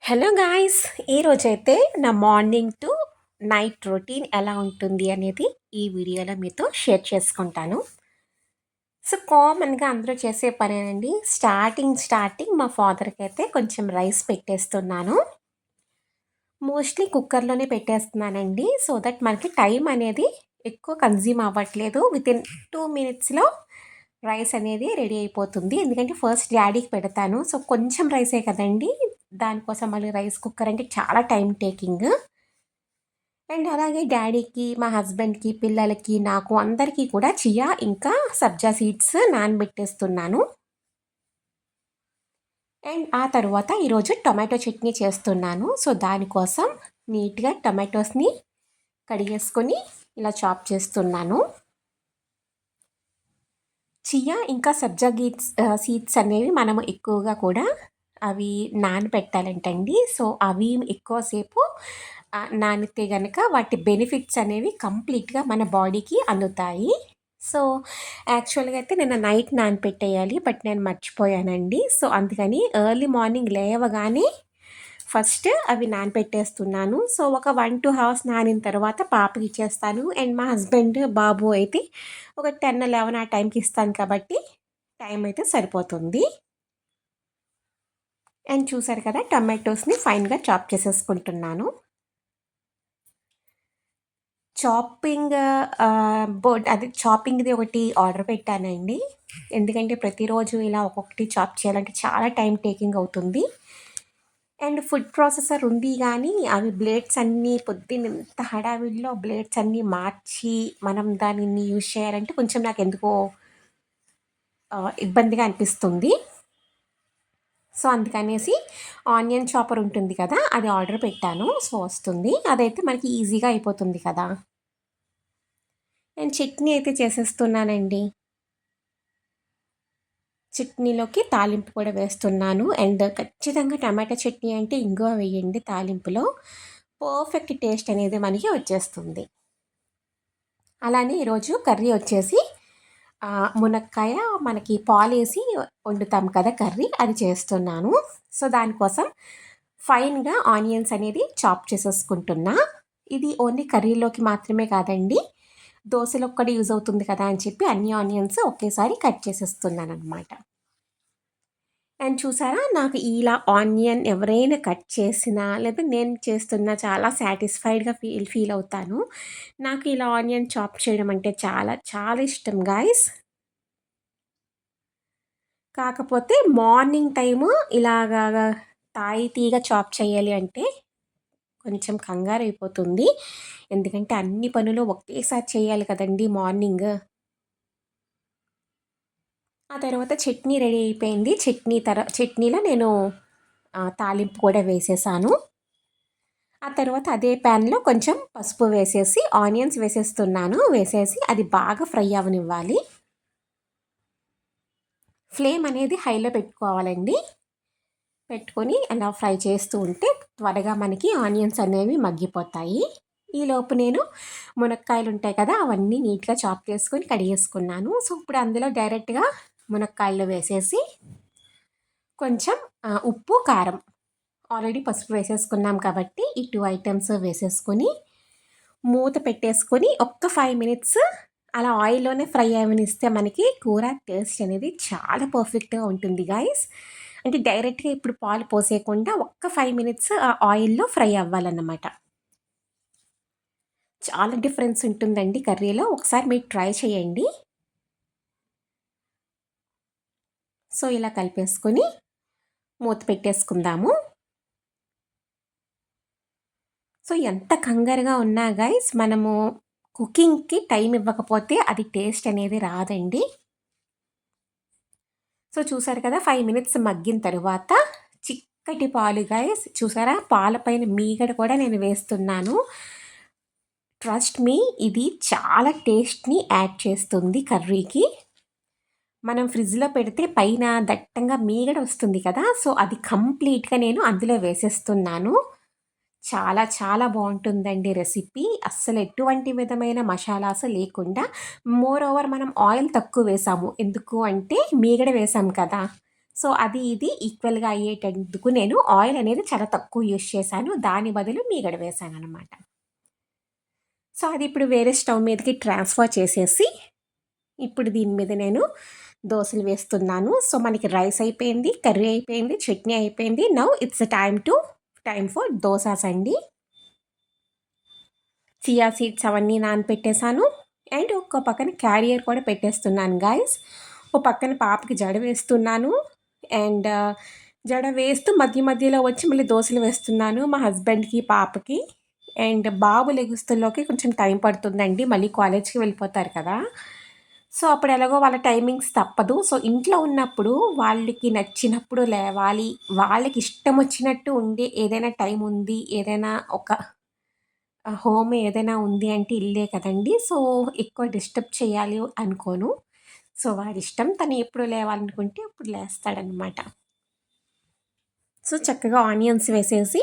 Hello guys! ఈరోజైతే నా morning to night routine ఎలా ఉంటుంది అనేది ఈ వీడియోలో మీతో షేర్ చేసుకుంటాను. సో, కామన్‌గా అందరూ చేసే పనేనండి. స్టార్టింగ్ మా ఫాదర్‌కైతే కొంచెం రైస్ పెట్టేస్తున్నాను. మోస్ట్‌లీ కుక్కర్‌లోనే పెట్టేస్తున్నానండి. సో దట్ మనకి టైం అనేది ఎక్కువ కన్జ్యూమ్ అవ్వట్లేదు. వితిన్ 2 మినిట్స్‌లో రైస్ అనేది రెడీ అయిపోతుంది. ఎందుకంటే ఫస్ట్ డ్యాడీకి పెడతాను. సో, కొంచెం రైసే కదండీ! దానికోసం మళ్ళీ రైస్ కుక్కర్ అంటే చాలా టైమ్ టేకింగ్. అండ్ అలాగే డ్యాడీకి, మా హస్బెండ్‌కి, పిల్లలకి, నాకు అందరికీ కూడా చియా ఇంకా సబ్జా సీడ్స్ నానబెట్టేస్తున్నాను. అండ్ ఆ తరువాత ఈరోజు టొమాటో చట్నీ చేస్తున్నాను. సో, దానికోసం నీట్‌గా టొమాటోస్‌ని కడిగేసుకొని ఇలా చాప్ చేస్తున్నాను. చియా ఇంకా సబ్జా సీడ్స్ అనేవి మనము ఎక్కువగా కూడా అవి నానబెట్టాలంటండి. సో, అవి ఎక్కువసేపు నానితే గనక వాటి బెనిఫిట్స్ అనేవి కంప్లీట్‌గా మన బాడీకి అందుతాయి. సో, యాక్చువల్‌గా అయితే నిన్న నైట్ నానపెట్టేయాలి. బట్ నేను మర్చిపోయానండి. సో, అందుకని ఎర్లీ మార్నింగ్ లేవగానే ఫస్ట్ అవి నానపెట్టేస్తున్నాను. సో, ఒక 1, 2 హవర్స్ నానిన తర్వాత పాపకి ఇచ్చేస్తాను. అండ్ మా హస్బెండ్, బాబు అయితే ఒక 10, 11 ఆ టైంకి ఇస్తాను కాబట్టి టైం అయితే సరిపోతుంది. అండ్ చూసారు కదా! టొమాటోస్‌ని ఫైన్‌గా చాప్ చేసేసుకుంటున్నాను. చాపింగ్ బోర్డ్ అది చాపింగ్‌ది ఒకటి ఆర్డర్ పెట్టానండి. ఎందుకంటే ప్రతిరోజు ఇలా ఒక్కొక్కటి చాప్ చేయాలంటే చాలా టైమ్ టేకింగ్ అవుతుంది. అండ్ ఫుడ్ ప్రాసెసర్ ఉంది గానీ, అవి బ్లేడ్స్ అన్నీ పొద్దున్న ఇంత హడావిడిలో బ్లేడ్స్ అన్నీ మార్చి, మనం దానిని యూజ్ చేయాలంటే కొంచెం నాకెందుకో ఇబ్బందిగా అనిపిస్తుంది. సో, అందుకనేసి ఆనియన్ చాపర్ ఉంటుంది కదా! అది ఆర్డర్ పెట్టాను. సో, వస్తుంది. అదైతే మనకి ఈజీగా అయిపోతుంది కదా! నేను చట్నీ అయితే చేసేస్తున్నానండి. చట్నీలోకి తాలింపు కూడా వేస్తున్నాను. అండ్ ఖచ్చితంగా టమాటా చట్నీ అంటే ఇంగువ వేయండి తాలింపులో. పర్ఫెక్ట్ టేస్ట్ అనేది మనకి వచ్చేస్తుంది. అలానే ఈరోజు కర్రీ వచ్చేసి మునక్కాయ మనకి పాలేసి వండుతాం కదా కర్రీ, అది చేస్తున్నాను. సో, దానికోసం ఫైన్‌గా ఆనియన్స్ అనేది చాప్ చేసేసుకుంటున్నా. ఇది ఓన్లీ కర్రీలోకి మాత్రమే కాదండి. దోసలోకి కూడా యూజ్ అవుతుంది కదా అని చెప్పి అన్ని ఆనియన్స్ ఒకేసారి కట్ చేసేస్తున్నాననమాట. అండ్ చూసారా, నాకు ఇలా ఆనియన్ ఎవరైనా కట్ చేసినా లేదా నేను చేస్తున్నా చాలా సాటిస్ఫైడ్‌గా ఫీల్ అవుతాను. నాకు ఇలా ఆనియన్ చాప్ చేయడం అంటే చాలా చాలా ఇష్టం గాయ్స్. కాకపోతే మార్నింగ్ టైము ఇలాగా తాయితీగా చాప్ చేయాలి అంటే కొంచెం కంగారైపోతుంది. ఎందుకంటే అన్ని పనులు ఒకేసారి చేయాలి కదండీ మార్నింగ్. ఆ తర్వాత చట్నీ రెడీ అయిపోయింది. చట్నీలో నేను తాలింపు కూడా వేసేసాను. ఆ తర్వాత అదే ప్యాన్‌లో కొంచెం పసుపు వేసేసి, ఆనియన్స్ వేసేస్తున్నాను. వేసేసి అది బాగా ఫ్రై అవ్వనివ్వాలి. ఫ్లేమ్ అనేది హైలో పెట్టుకోవాలండి. పెట్టుకొని అలా ఫ్రై చేస్తూ ఉంటే త్వరగా మనకి ఆనియన్స్ అనేవి మగ్గిపోతాయి. ఈలోపు నేను మునక్కాయలుంటాయి కదా! అవన్నీ నీట్‌గా చాప్ చేసుకొని కడిగేసుకున్నాను. సో, ఇప్పుడు అందులో డైరెక్ట్‌గా మునక్కాయలు వేసేసి కొంచెం ఉప్పు, కారం, ఆల్రెడీ పసుపు వేసేసుకున్నాం కాబట్టి ఈ 2 ఐటెమ్స్ వేసేసుకొని మూత పెట్టేసుకొని ఒక్క 5 మినిట్స్ అలా ఆయిల్‌లోనే ఫ్రై అవ్వనిస్తే మనకి కూర టేస్ట్ అనేది చాలా పర్ఫెక్ట్‌గా ఉంటుంది గాయ్స్. అంటే డైరెక్ట్‌గా ఇప్పుడు పాలు పోసేయకుండా ఒక్క 5 మినిట్స్ ఆ ఆయిల్‌లో ఫ్రై అవ్వాలన్నమాట. చాలా డిఫరెన్స్ ఉంటుందండి కర్రీలో. ఒకసారి మీరు ట్రై చేయండి. సో, ఇలా కలిపేసుకొని మూత పెట్టేసుకుందాము. సో, ఎంత కంగారుగా ఉన్నా గైస్ మనము కుకింగ్‌కి టైం ఇవ్వకపోతే అది టేస్ట్ అనేది రాదండి. సో, చూసారు కదా! 5 మినిట్స్ మగ్గిన తరువాత చిక్కటి పాలు గైస్, చూసారా? పాల పైన మీగడ కూడా నేను వేస్తున్నాను. ట్రస్ట్ మీ, ఇది చాలా టేస్ట్‌ని యాడ్ చేస్తుంది కర్రీకి. మనం ఫ్రిడ్జ్‌లో పెడితే పైన దట్టంగా మీగడ వస్తుంది కదా! సో, అది కంప్లీట్‌గా నేను అందులో వేసేస్తున్నాను. చాలా చాలా బావుంటుందండి రెసిపీ. అస్సలు ఎటువంటి విధమైన మషాలాస్ లేకుండా. మోర్ ఓవర్ మనం ఆయిల్ తక్కువ వేసాము. ఎందుకు అంటే మీగడ వేసాం కదా! సో, అది ఇది ఈక్వల్‌గా అయ్యేటందుకు నేను ఆయిల్ అనేది చాలా తక్కువ యూజ్ చేశాను. దాని బదులు మీగడ వేశాననమాట. సో, అది ఇప్పుడు వేరే స్టవ్ మీదకి ట్రాన్స్‌ఫర్ చేసేసి, ఇప్పుడు దీని మీద నేను దోసలు వేస్తున్నాను. సో, మనకి రైస్ అయిపోయింది, కర్రీ అయిపోయింది, చట్నీ అయిపోయింది. Now it's time for dosas అండి. చియా సీడ్స్ అవన్నీ నానపెట్టేసాను. అండ్ ఒక పక్కన క్యారియర్ కూడా పెట్టేస్తున్నాను గైస్. ఓ పక్కన పాపకి జడ వేస్తున్నాను. అండ్ జడ వేస్తూ మధ్య మధ్యలో వచ్చి మళ్ళీ దోసలు వేస్తున్నాను మా హస్బెండ్‌కి, పాపకి. అండ్ బాబు లెగుస్తుల్లోకి కొంచెం టైం పడుతుందండి. మళ్ళీ కాలేజ్‌కి వెళ్ళిపోతారు కదా! సో, అప్పుడు ఎలాగో వాళ్ళ టైమింగ్స్ తప్పదు. సో, ఇంట్లో ఉన్నప్పుడు వాళ్ళకి నచ్చినప్పుడు లేవాలి. వాళ్ళకి ఇష్టమొచ్చినట్టు ఉండే ఏదైనా టైం ఉంది. ఏదైనా ఒక హోమ్ ఏదైనా ఉంది అంటే ఇల్లే కదండీ! సో, ఎక్కువ డిస్టర్బ్ చేయాలి అనుకోను. సో, వాడిష్టం. తను ఎప్పుడు లేవాలనుకుంటే అప్పుడు లేస్తాడనమాట. సో, చక్కగా ఆనియన్స్ వేసేసి,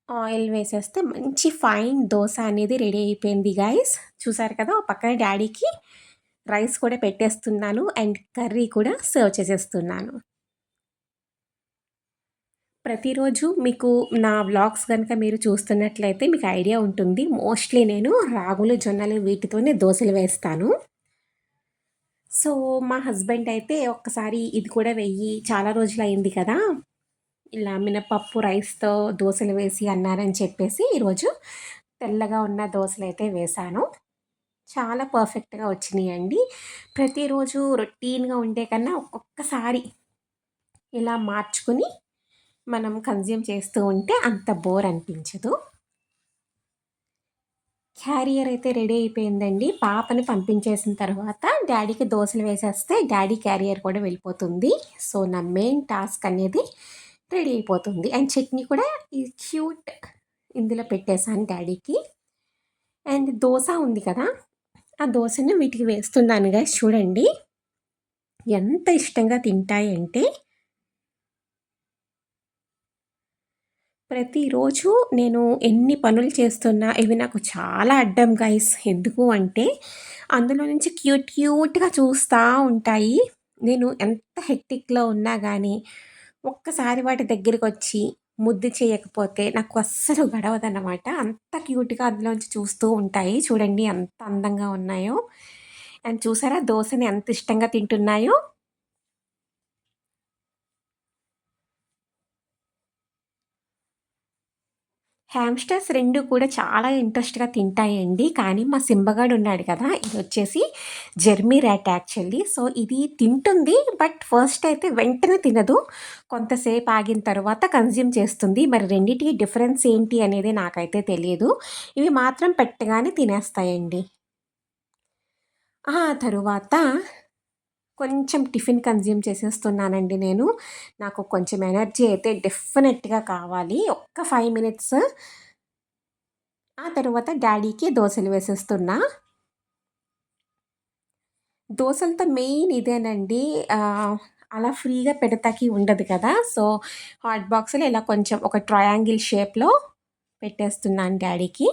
ఆయిల్ వేసేస్తే మంచి ఫైన్ దోస అనేది రెడీ అయిపోయింది గైస్. చూసారు కదా! ఓ పక్కన డ్యాడీకి రైస్ కూడా పెట్టేస్తున్నాను. అండ్ కర్రీ కూడా సర్వ్ చేసేస్తున్నాను. ప్రతిరోజు మీకు నా వ్లాగ్స్ గనుక మీరు చూస్తున్నట్లయితే మీకు ఐడియా ఉంటుంది. మోస్ట్‌లీ నేను రాగులు, జొన్నలు వీటితోనే దోసలు వేస్తాను. సో, మా హస్బెండ్ అయితే ఒక్కసారి ఇది కూడా వెయ్యి చాలా రోజులయింది కదా! ఇలా మినపప్పు రైస్‌తో దోసలు వేసి అన్నారని చెప్పేసి ఈరోజు తెల్లగా ఉన్న దోసలైతే వేశాను. చాలా పర్ఫెక్ట్‌గా వచ్చినియండి. ప్రతిరోజు రొటీన్‌గా ఉండే కన్నా ఒక్కొక్కసారి ఇలా మార్చుకొని మనం కన్జ్యూమ్ చేస్తూ ఉంటే అంత బోర్ అనిపించదు. క్యారియర్ అయితే రెడీ అయిపోయిందండి. పాపని పంపించేసిన తర్వాత డ్యాడీకి దోసలు వేసేస్తే డ్యాడీ క్యారియర్ కూడా వెళ్ళిపోతుంది. సో, నా మెయిన్ టాస్క్ అనేది రెడీ అయిపోతుంది. అండ్ చట్నీ కూడా ఈ క్యూట్ ఇందులో పెట్టేసాను డ్యాడీకి. అండ్ దోస ఉంది కదా! ఆ దోసని వీటికి వేస్తున్నాను గైస్ చూడండి. ఎంత ఇష్టంగా తింటాయంటే ప్రతిరోజు నేను ఎన్ని పనులు చేస్తున్నా ఇవి నాకు చాలా అడ్డం గైస్. ఎందుకు అంటే అందులో నుంచి క్యూట్‌గా చూస్తా ఉంటాయి. నేను ఎంత హెక్టిక్‌లో ఉన్నా గానీ, ఒక్కసారి వాటి దగ్గరికొచ్చి ముద్దు చేయకపోతే నాకు అస్సలు గడవదనమాట. అంత క్యూట్‌గా అందులోంచి చూస్తూ ఉంటాయి. చూడండి ఎంత అందంగా ఉన్నాయో. అండ్ చూసారా దోసని ఎంత ఇష్టంగా తింటున్నాయో. హామ్‌స్టర్స్ 2 కూడా చాలా ఇంట్రెస్ట్‌గా తింటాయండి. కానీ మా సింబగాడు ఉన్నాడు కదా! ఇదొచ్చేసి జెర్మీ ర్యాట్ యాక్చువల్లీ. సో, ఇది తింటుంది. బట్ ఫస్ట్ అయితే వెంటనే తినదు. కొంతసేపు ఆగిన తర్వాత కన్జ్యూమ్ చేస్తుంది. మరి రెండిటికి డిఫరెన్స్ ఏంటి అనేది నాకైతే తెలియదు. ఇవి మాత్రం పెట్టగానే తినేస్తాయండి. ఆ తరువాత కొంచెం టిఫిన్ కన్జ్యూమ్ చేసేస్తున్నానండి నేను. నాకు కొంచెం ఎనర్జీ అయితే డెఫినెట్‌గా కావాలి. ఒక్క 5 మినిట్స్ ఆ తరువాత డ్యాడీకి దోసలు వేసేస్తున్నా. దోసలతో మెయిన్ ఇదేనండి. అలా ఫ్రీగా పెడతాకి ఉండదు కదా! సో, హాట్ బాక్స్‌లో ఇలా కొంచెం ఒక ట్రయాంగిల్ షేప్‌లో పెట్టేస్తున్నాను డ్యాడీకి.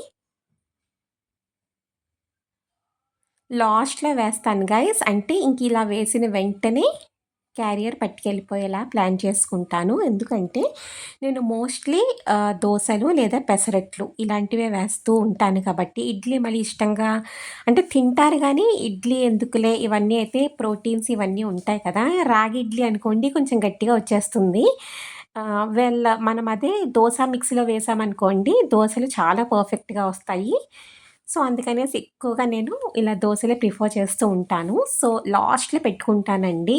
లాస్ట్‌లో వేస్తాను గైస్. అంటే ఇంక ఇలా వేసిన వెంటనే క్యారియర్ పట్టుకెళ్ళిపోయేలా ప్లాన్ చేసుకుంటాను. ఎందుకంటే నేను మోస్ట్‌లీ దోసలు లేదా పెసరట్లు ఇలాంటివే వేస్తూ ఉంటాను కాబట్టి, ఇడ్లీ మళ్ళీ ఇష్టంగా అంటే తింటారు గానీ, ఇడ్లీ ఎందుకులే ఇవన్నీ అయితే ప్రోటీన్స్ ఇవన్నీ ఉంటాయి కదా! రాగి ఇడ్లీ అనుకోండి కొంచెం గట్టిగా వచ్చేస్తుంది. మనం అదే దోస మిక్సీలో వేసామనుకోండి, దోసలు చాలా పర్ఫెక్ట్‌గా వస్తాయి. సో, అందుకనేసి ఎక్కువగా నేను ఇలా దోసలే ప్రిఫర్ చేస్తూ ఉంటాను. సో, లాస్ట్‌లో పెట్టుకుంటానండి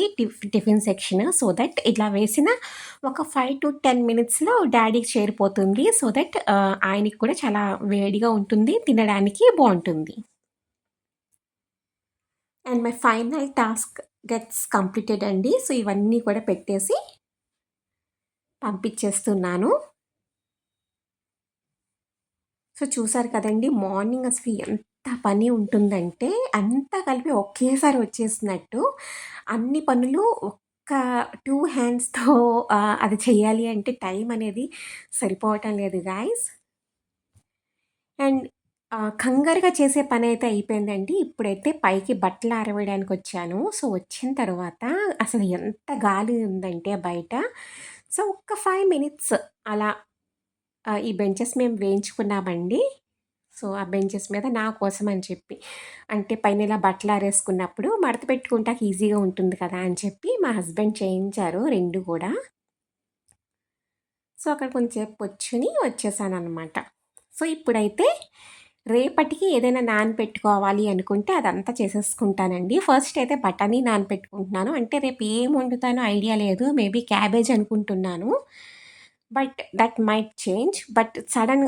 టిఫిన్ సెక్షన్. సో దట్ ఇట్లా వేసిన ఒక 5-10 మినిట్స్‌లో డ్యాడీకి చేరిపోతుంది. సో దట్ ఆయనకి కూడా చాలా వేడిగా ఉంటుంది. తినడానికి బావుంటుంది. And my final task gets completed అండి. సో, ఇవన్నీ కూడా పెట్టేసి పంపించేస్తున్నాను. సో, చూసారు కదండీ! మార్నింగ్ అసలు ఎంత పని ఉంటుందంటే, అంతా కలిపి ఒకేసారి వచ్చేసినట్టు. అన్ని పనులు ఒక్క 2 హ్యాండ్స్‌తో అది చెయ్యాలి అంటే టైం అనేది సరిపోవటం లేదు గాయ్స్. అండ్ కంగారుగా చేసే పనైతే అయిపోయిందండి. ఇప్పుడైతే పైకి బట్టలు ఆరవేయడానికొచ్చాను. సో, వచ్చిన తర్వాత అసలు ఎంత గాలి ఉందంటే బయట. సో, ఒక్క 5 మినిట్స్ అలా ఈ బెంచెస్ మేము వేయించుకున్నామండి. సో, ఆ బెంచెస్ మీద నా కోసం అని చెప్పి. అంటే పైన ఇలా బట్టలారేసుకున్నప్పుడు మడత పెట్టుకుంటాకి ఈజీగా ఉంటుంది కదా అని చెప్పి మా హస్బెండ్ చేయించారు 2 గూడా. సో, అక్కడ కొంచెంసేపు కూర్చొని వచ్చేసాననమాట. సో, ఇప్పుడైతే రేపటికి ఏదైనా నానపెట్టుకోవాలి అనుకుంటే అదంతా చేసేసుకుంటానండి. ఫస్ట్ అయితే బఠానీ నానపెట్టుకుంటున్నాను. అంటే రేపు ఏం వండుతానో ఐడియా లేదు. మేబీ క్యాబేజ్ అనుకుంటున్నాను. But that might change. But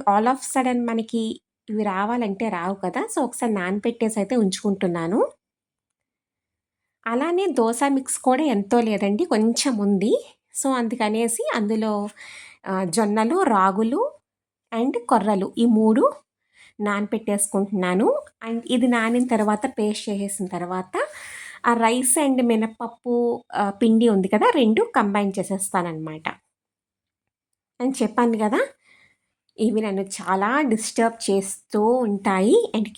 all of sudden మనకి ఇవి రావాలంటే రావు కదా! సో, ఒకసారి నానపెట్టేసైతే ఉంచుకుంటున్నాను. అలానే దోస మిక్స్ కూడా ఎంతో లేదండి. కొంచెం ఉంది. సో, అందుకనేసి అందులో జొన్నలు, రాగులు అండ్ కొర్రలు ఈ 3 నానపెట్టేసుకుంటున్నాను. అండ్ ఇది నానిన తర్వాత పేస్ట్ చేసేసిన తర్వాత ఆ రైస్ అండ్ మినపప్పు పిండి ఉంది కదా! 2 కంబైన్ చేసేస్తాననమాట. అని చెప్పాను గదా! ఇవి నన్ను చాలా డిస్టర్బ్ చేస్తూ ఉంటాయి. అండ్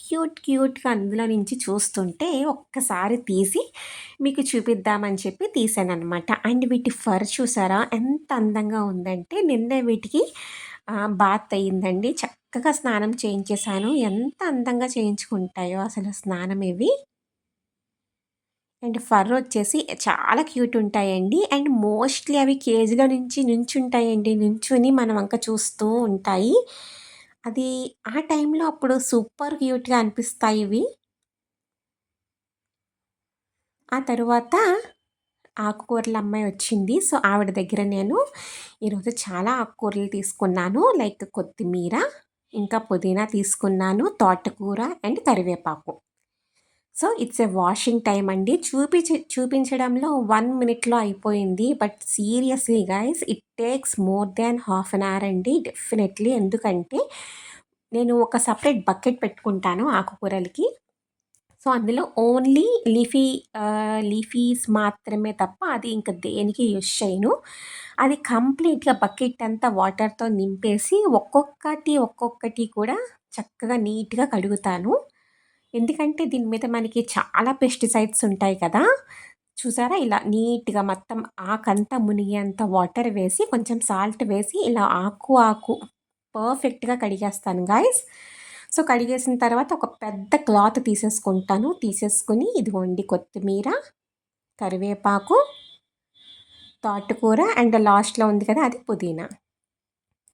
క్యూట్‌గా అందులో నుంచి చూస్తుంటే ఒక్కసారి తీసి మీకు చూపిద్దామని చెప్పి తీశాననమాట. అండ్ వీటి ఫర్ చూసారా ఎంత అందంగా ఉందంటే నిన్నే వీటికి బాత్ అయిందండి. చక్కగా స్నానం చేయించేశాను. ఎంత అందంగా చేయించుకుంటాయో అసలు స్నానం ఇవి. అండ్ ఫర్ వచ్చేసి చాలా క్యూట్ ఉంటాయండి. అండ్ మోస్ట్‌లీ అవి కేజ్‌లో నుంచి నుంచుంటాయండి. నుంచుని మన వంక చూస్తూ ఉంటాయి. అది ఆ టైంలో అప్పుడు సూపర్ క్యూట్‌గా అనిపిస్తాయి ఇవి. ఆ తరువాత ఆకుకూరల అమ్మాయి వచ్చింది. సో, ఆవిడ దగ్గర నేను ఈరోజు చాలా ఆకుకూరలు తీసుకున్నాను. లైక్ కొత్తిమీర, ఇంకా పుదీనా తీసుకున్నాను, తోటకూర అండ్ కరివేపాకు. So, it's a washing time అండి. చూపించడంలో 1 మినిట్‌లో అయిపోయింది. But seriously guys it takes more than half an hour అండి డెఫినెట్‌లీ. ఎందుకంటే నేను ఒక సెపరేట్ బకెట్ పెట్టుకుంటాను ఆకుకూరలకి. సో, అందులో ఓన్లీ లీఫీస్ మాత్రమే తప్ప అది ఇంక దేనికి యూజ్ చేయను. అది కంప్లీట్‌గా బకెట్ అంతా వాటర్‌తో నింపేసి ఒక్కొక్కటి కూడా చక్కగా నీట్‌గా కడుగుతాను. ఎందుకంటే దీని మీద మనకి చాలా పెస్టిసైడ్స్ ఉంటాయి కదా! చూసారా? ఇలా నీట్‌గా మొత్తం ఆకంతా మునిగేంత వాటర్ వేసి, కొంచెం సాల్ట్ వేసి ఇలా ఆకు పర్ఫెక్ట్‌గా కడిగేస్తాను గైస్. సో, కడిగేసిన తర్వాత ఒక పెద్ద క్లాత్ తీసేసుకుంటాను. తీసేసుకొని ఇదిగోండి కొత్తిమీర, కరివేపాకు, తోటకూర అండ్ లాస్ట్‌లో ఉంది కదా! అది పుదీనా.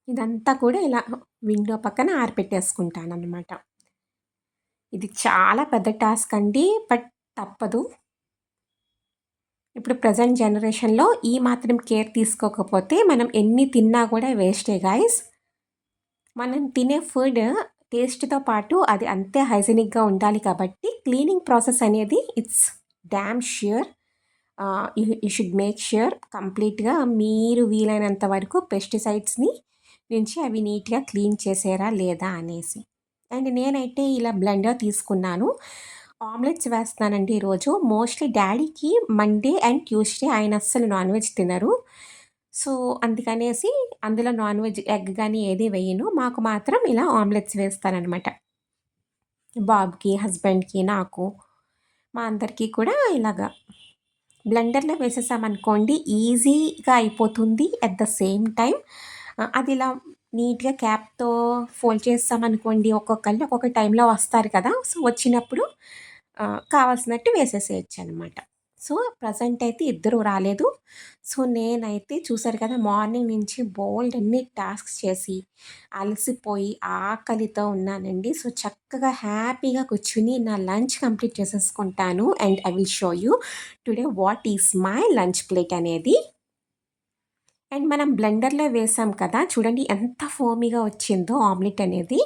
ఇదంతా కూడా ఇలా విండో పక్కన ఆరపెట్టేసుకుంటాననమాట. ఇది చాలా పెద్ద టాస్క్ అండి. బట్ తప్పదు. ఇప్పుడు ప్రెజెంట్ జనరేషన్‌లో ఈ మాత్రం కేర్ తీసుకోకపోతే మనం ఎన్ని తిన్నా కూడా వేస్టే గాయ్స్. మనం తినే ఫుడ్ టేస్ట్‌తో పాటు అది అంతే హైజీనిక్‌గా ఉండాలి కాబట్టి క్లీనింగ్ ప్రాసెస్ అనేది it's dam sure. You should make sure కంప్లీట్‌గా మీరు వీలైనంత వరకు పెస్టిసైడ్స్‌ని నుంచి అవి నీట్‌గా క్లీన్ చేసారా లేదా అనేసి. అండ్ నేనైతే ఇలా బ్లెండర్ తీసుకున్నాను. ఆమ్లెట్స్ వేస్తున్నానండి ఈరోజు. మోస్ట్‌లీ డ్యాడీకి మండే అండ్ ట్యూస్‌డే ఆయన అస్సలు నాన్ వెజ్ తినరు. సో, అందుకనేసి అందులో నాన్ వెజ్ ఎగ్ గానీ ఏది వేయను. మాకు మాత్రం ఇలా ఆమ్లెట్స్ వేస్తాననమాట. బాబుకి, హస్బెండ్‌కి, నాకు మా అందరికీ కూడా ఇలాగా బ్లెండర్‌లో వేసేసామనుకోండి ఈజీగా అయిపోతుంది. అట్ ద సేమ్ టైమ్ అది ఇలా నీట్‌గా క్యాప్‌తో ఫోల్డ్ చేసామనుకోండి ఒక్కొక్కళ్ళు ఒక్కొక్క టైంలో వస్తారు కదా! సో, వచ్చినప్పుడు కావాల్సినట్టు వేసేసేయొచ్చనమాట. సో, ప్రెజెంట్ అయితే ఇద్దరు రాలేదు. సో, నేనైతే చూసారు కదా! మార్నింగ్ నుంచి బోలెడన్ని టాస్క్స్ చేసి, అలసిపోయి, ఆకలితో ఉన్నానండి. సో, చక్కగా హ్యాపీగా కూర్చొని నా లంచ్ కంప్లీట్ చేసేసుకుంటాను. And I will show you today what is my lunch plate అనేది. అండ్ మనం బ్లెండర్‌లో వేసాం కదా! చూడండి ఎంత ఫోమీగా వచ్చిందో ఆమ్లెట్ అనేది.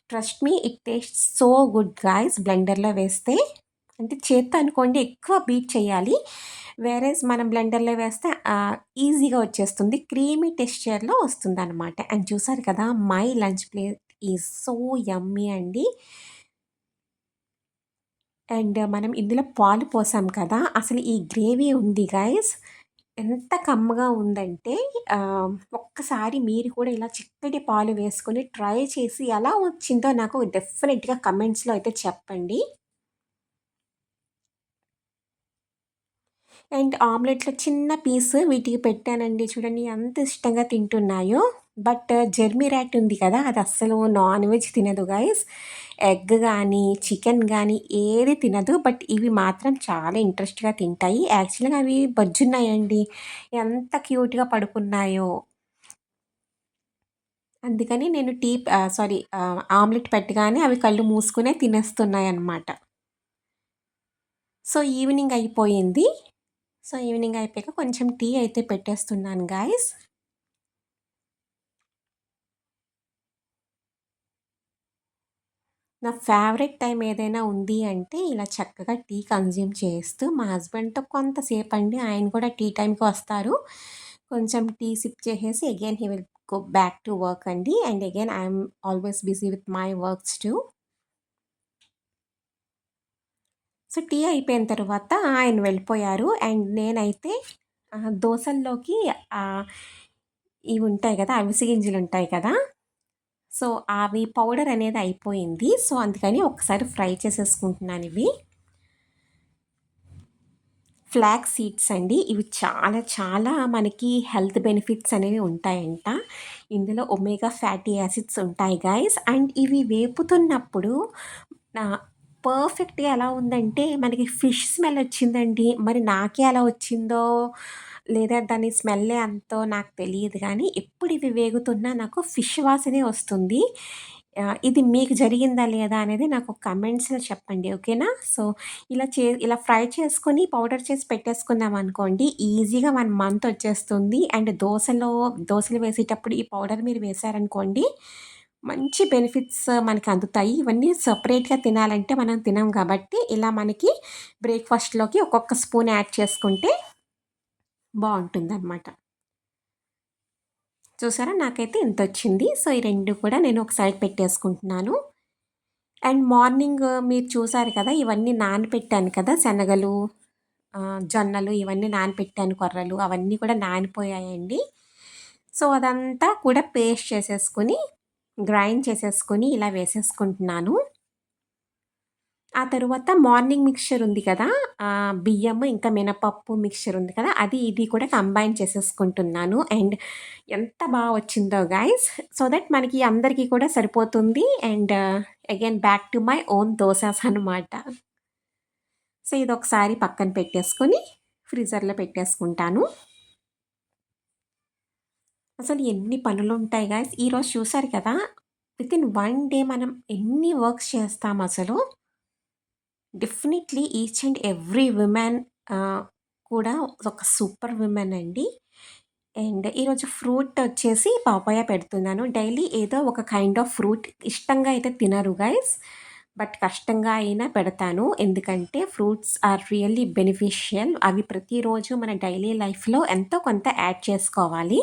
Trust me it tastes so good guys బ్లెండర్‌లో వేస్తే. అంటే చేత్తో అనుకోండి ఎక్కువ బీట్ చేయాలి. వేరేస్ మనం బ్లెండర్‌లో వేస్తే ఈజీగా వచ్చేస్తుంది. క్రీమీ టెక్స్చర్‌లో వస్తుందనమాట. అండ్ చూసారు కదా! My lunch plate is so yummy అండి. అండ్ మనం ఇందులో పాలు పోసాం కదా! అసలు ఈ గ్రేవీ ఉంది గైస్ ఎంత కమ్మగా ఉందంటే ఒక్కసారి మీరు కూడా ఇలా చిక్కటి పాలు వేసుకొని ట్రై చేసి ఎలా వచ్చిందో నాకు డెఫినెట్‌గా కమెంట్స్‌లో అయితే చెప్పండి. అండ్ ఆమ్లెట్‌లో చిన్న పీస్ వీటికి పెట్టానండి. చూడండి ఎంత ఇష్టంగా తింటున్నాయో. బట్ జెర్మీ రాట్ ఉంది కదా! అది అస్సలు నాన్ వెజ్ తినదు గైస్. ఎగ్ గానీ, చికెన్ గానీ ఏది తినదు. బట్ ఇవి మాత్రం చాలా ఇంట్రెస్ట్‌గా తింటాయి. యాక్చువల్‌గా అవి బజ్జున్నాయండి. ఎంత క్యూట్‌గా పడుకున్నాయో. అందుకని నేను ఆమ్లెట్ పెట్టగానే అవి కళ్ళు మూసుకునే తినేస్తున్నాయన్నమాట. సో, ఈవినింగ్ అయిపోయింది. సో, ఈవినింగ్ అయిపోయాక కొంచెం టీ అయితే పెట్టేస్తున్నాను గాయ్స్. నా ఫేవరెట్ టైం ఏదైనా ఉంది అంటే ఇలా చక్కగా టీ కన్జ్యూమ్ చేస్తూ మా హస్బెండ్‌తో కొంతసేపండి ఆయన కూడా టీ టైమ్‌కి వస్తారు. కొంచెం టీ సిప్ చేసేసి again he will go back to work అండి. And again I'm always busy with my works too. So, tea అయిపోయిన తర్వాత ఆయన వెళ్ళిపోయారు. అండ్ నేనైతే దోసల్లోకి ఆహ్, ఇవి ఉంటాయి కదా! అవిసె గింజలుంటాయి కదా! సో, అవి పౌడర్ అనేది అయిపోయింది. సో, అందుకని ఒకసారి ఫ్రై చేసేసుకుంటున్నానివి. ఫ్లాక్స్ సీడ్స్ అండి. ఇవి చాలా చాలా మనకి హెల్త్ బెనిఫిట్స్ అనేవి ఉంటాయంట. ఇందులో ఒమేగా ఫ్యాటీ యాసిడ్స్ ఉంటాయి గైస్. అండ్ ఇవి వేపుతున్నప్పుడు ఆహ్, పర్ఫెక్ట్‌గా ఎలా ఉందంటే మనకి ఫిష్ స్మెల్ వచ్చిందండి. మరి నాకే అలా వచ్చిందో, లేదా దాని స్మెల్లే అంతో నాకు తెలీదు గానీ, ఎప్పుడు ఇవి వేగుతున్నా నాకు ఫిష్ వాసనే వస్తుంది. ఇది మీకు జరిగిందా లేదా అనేది నాకు కమెంట్స్‌లో చెప్పండి. ఓకేనా? సో ఇలా ఫ్రై చేసుకొని పౌడర్ చేసి పెట్టేసుకున్నామనుకోండి, ఈజీగా 1 మంత్ వచ్చేస్తుంది. అండ్ దోసలు వేసేటప్పుడు ఈ పౌడర్ మీరు వేశారనుకోండి, మంచి బెనిఫిట్స్ మనకి అందుతాయి. ఇవన్నీ సెపరేట్‌గా తినాలంటే మనం తినం కాబట్టి, ఇలా మనకి బ్రేక్‌ఫాస్ట్‌లోకి ఒక్కొక్క స్పూన్ యాడ్ చేసుకుంటే బావుంటుందనమాట. చూసారా? నాకైతే ఇంతొచ్చింది. సో, ఈ 2 కూడా నేను ఒక సైడ్ పెట్టేసుకుంటున్నాను. అండ్ మార్నింగ్ మీరు చూసారు కదా! ఇవన్నీ నానపెట్టాను కదా! శనగలు, జొన్నలు ఇవన్నీ నానపెట్టాను కొర్రలు అవన్నీ కూడా నానిపోయాయండి. సో, అదంతా కూడా పేస్ట్ చేసేసుకొని, గ్రైండ్ చేసేసుకొని ఇలా వేసేసుకుంటున్నాను. ఆ తరువాత మార్నింగ్ మిక్స్చర్ ఉంది కదా! బియ్యము ఇంకా మినపప్పు మిక్స్చర్ ఉంది కదా! ఇది కూడా కంబైన్ చేసేసుకుంటున్నాను. అండ్ ఎంత వచ్చిందో గైస్! సో దట్ మనకి అందరికీ కూడా సరిపోతుంది. And again back to my own dosas అనమాట. సో, ఇదొకసారి పక్కన పెట్టేసుకొని ఫ్రీజర్‌లో పెట్టేసుకుంటాను. అసలు ఎన్ని పనులుంటాయి గైస్! ఈరోజు చూసారు కదా! వితిన్ 1 డే మనం ఎన్ని వర్క్స్ చేస్తామసలు. Definitely each and every women ah, కూడా ఒక సూపర్ వుమెన్ అండి. అండ్ ఈరోజు ఫ్రూట్ వచ్చేసి పపాయ పెడుతున్నాను. డైలీ ఏదో ఒక కైండ్ ఆఫ్ ఫ్రూట్ ఇష్టంగా అయితే తినరు గైస్. బట్ కష్టంగా అయినా పెడతాను. ఎందుకంటే ఫ్రూట్స్ ఆర్ రియల్లీ బెనిఫిషియల్. అవి ప్రతిరోజు మన డైలీ లైఫ్‌లో ఎంతో కొంత యాడ్ చేసుకోవాలి.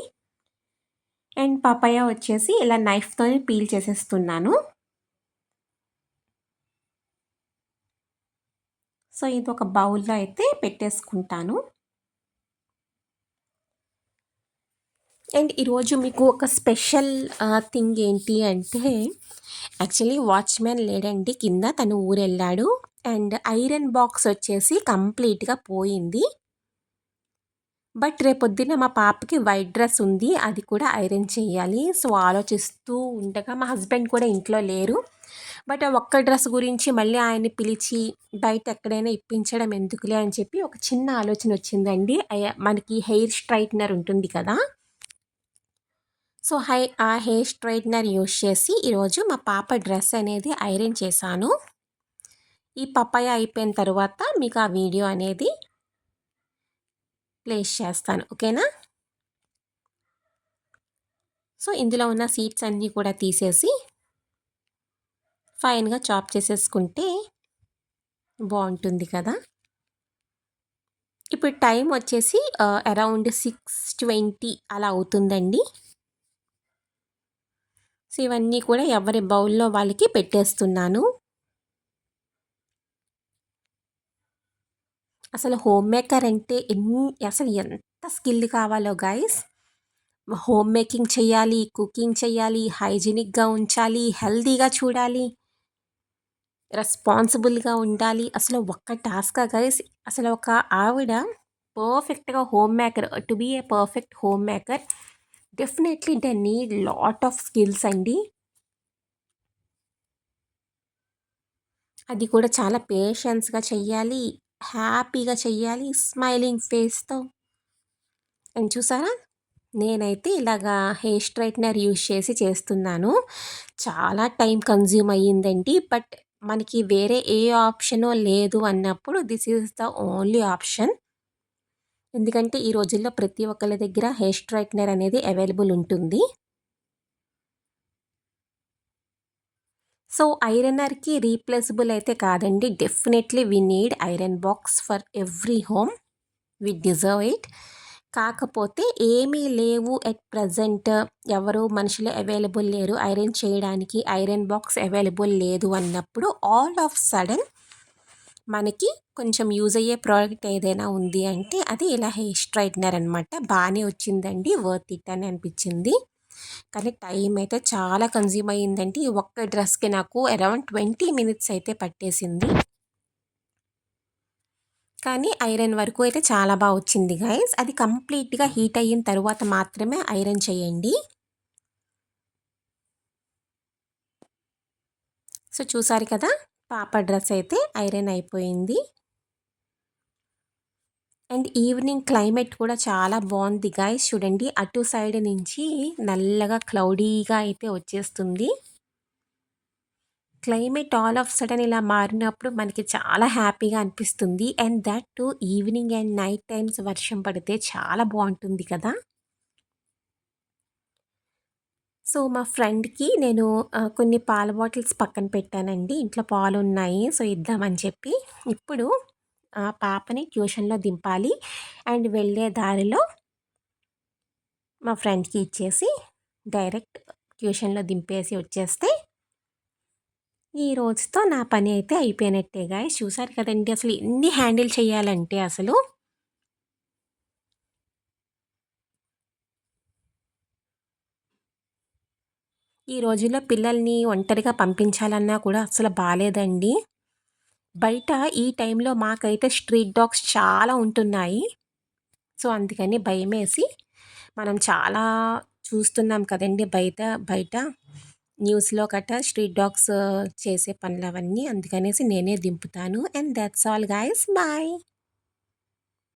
అండ్ పపాయ వచ్చేసి ఇలా నైఫ్‌తోని పీల్ చేసేస్తున్నాను. సో, ఇది ఒక బౌల్‌లో అయితే పెట్టేసుకుంటాను. అండ్ ఈరోజు మీకు ఒక స్పెషల్ థింగ్ ఏంటి అంటే, యాక్చువల్లీ వాచ్‌మ్యాన్ లేడండి కింద. తను ఊరెళ్ళాడు. అండ్ ఐరన్ బాక్స్ వచ్చేసి కంప్లీట్‌గా పోయింది. బట్ రేపొద్దున్న మా పాపకి వైట్ డ్రెస్ ఉంది. అది కూడా ఐరన్ చేయాలి. సో, ఆలోచిస్తూ ఉండగా మా హస్బెండ్ కూడా ఇంట్లో లేరు. బట్ ఆ ఒక్క డ్రెస్ గురించి మళ్ళీ ఆయన్ని పిలిచి బయట ఎక్కడైనా ఇప్పించడం ఎందుకులే అని చెప్పి ఒక చిన్న ఆలోచన వచ్చిందండి. మనకి హెయిర్ స్ట్రైట్నర్ ఉంటుంది కదా! సో, ఆ హెయిర్ స్ట్రెయిట్‌నర్ యూజ్ చేసి ఈరోజు మా పాప డ్రెస్ అనేది ఐరన్ చేశాను. ఈ పపాయ అయిపోయిన తరువాత మీకు ఆ వీడియో అనేది ప్లేస్ చేస్తాను. ఓకేనా? సో, ఇందులో ఉన్న సీడ్స్ అన్నీ కూడా తీసేసి ఫైన్‌గా చాప్ చేసేసుకుంటే బావుంటుంది కదా! ఇప్పుడు టైం వచ్చేసి అరౌండ్ 6:20 అలా అవుతుందండి. సో, ఇవన్నీ కూడా ఎవరి బౌల్‌లో వాళ్ళకి పెట్టేస్తున్నాను. అసలు హోమ్ మేకర్ అంటే అసలు ఎంత స్కిల్ కావాలో గైస్. హోమ్ మేకింగ్ చేయాలి, కుకింగ్ చేయాలి, హైజీనిక్‌గా ఉంచాలి, హెల్తీగా చూడాలి, రెస్పాన్సిబుల్‌గా ఉండాలి. అసలు ఒక్క టాస్కా గైస్. అసలు ఒక ఆవిడ పర్ఫెక్ట్‌గా home maker to be a perfect home maker definitely they need lot of skills అండి. అది కూడా చాలా పేషెన్స్‌గా చెయ్యాలి, హ్యాపీగా చెయ్యాలి, స్మైలింగ్ ఫేస్‌తో. అండ్ చూసారా? నేనైతే ఇలాగా హెయిర్ స్ట్రెయిట్‌నర్ యూజ్ చేసి చేస్తున్నాను. చాలా టైం కన్జ్యూమ్ అయ్యిందండి. బట్ మనకి వేరే ఏ ఆప్షనో లేదు అన్నప్పుడు this is the only option. ఎందుకంటే ఈ రోజుల్లో ప్రతి ఒక్కళ్ళ దగ్గర హెయిర్ స్ట్రెయిట్‌నర్ అనేది అవైలబుల్ ఉంటుంది. సో, ఐరనర్‌కి రీప్లేసబుల్ అయితే కాదండి. Definitely we need iron box for every home. We deserve it. కాకపోతే ఏమీ లేవు ఎట్ ప్రెజెంట్, ఎవరు మనుషులు అవైలబుల్ లేరు ఐరన్ చేయడానికి, ఐరన్ బాక్స్ అవైలబుల్ లేదు అన్నప్పుడు ఆల్ ఆఫ్ సడన్ మనకి కొంచెం యూజ్ అయ్యే ప్రోడక్ట్ ఏదైనా ఉంది అంటే అది ఇలా హెయిర్ స్ట్రైట్నర్ అనమాట. బాగానే వచ్చిందండి, వర్త్ ఇట్ అని అనిపించింది. కానీ టైం అయితే చాలా కన్జ్యూమ్ అయ్యిందండి. ఈ ఒక్క డ్రెస్కి నాకు అరౌండ్ 20 మినిట్స్ అయితే పట్టేసింది. కానీ ఐరన్ వరకు అయితే చాలా వచ్చింది గైస్. అది కంప్లీట్‌గా హీట్ అయిన తరువాత మాత్రమే ఐరన్ చేయండి. సో, చూసారు కదా! పాప డ్రెస్ అయితే ఐరన్ అయిపోయింది. అండ్ ఈవినింగ్ క్లైమేట్ కూడా చాలా బాగుంది గైస్. చూడండి, అటు సైడ్ నుంచి నల్లగా క్లౌడీగా అయితే వచ్చేస్తుంది. క్లైమేట్ ఆల్ ఆఫ్ సడన్ ఇలా మారినప్పుడు మనకి చాలా హ్యాపీగా అనిపిస్తుంది. And that to evening and night times వర్షం పడితే చాలా బాగుంటుంది కదా! సో, మా ఫ్రెండ్‌కి నేను కొన్ని పాల బాటిల్స్ పక్కన పెట్టానండి. ఇంట్లో పాలున్నాయి. సో, ఇద్దామని చెప్పి. ఇప్పుడు పాపని ట్యూషన్‌లో దింపాలి. అండ్ వెళ్ళే దారిలో మా ఫ్రెండ్‌కి ఇచ్చేసి డైరెక్ట్ ట్యూషన్‌లో దింపేసి వచ్చేస్తే ఈ రోజుతో నా పని అయితే అయిపోయినట్టే గాయ్స్. చూసారు కదండీ అసలు ఎన్ని హ్యాండిల్ చేయాలంటే అసలు. ఈ రోజుల్లో పిల్లల్ని ఒంటరిగా పంపించాలన్నా కూడా అస్సలు బాలేదండి. బయట ఈ టైంలో మాకైతే స్ట్రీట్ డాగ్స్ చాలా ఉంటున్నాయి. సో, అందుకని భయమేసి మనం చాలా చూస్తున్నాం కదండీ బయట బయట న్యూస్‌లో గట్టా స్ట్రీట్ డాగ్స్ చేసే పనులవన్నీ. అందుకనేసి నేనే దింపుతాను. And that's all guys. Bye.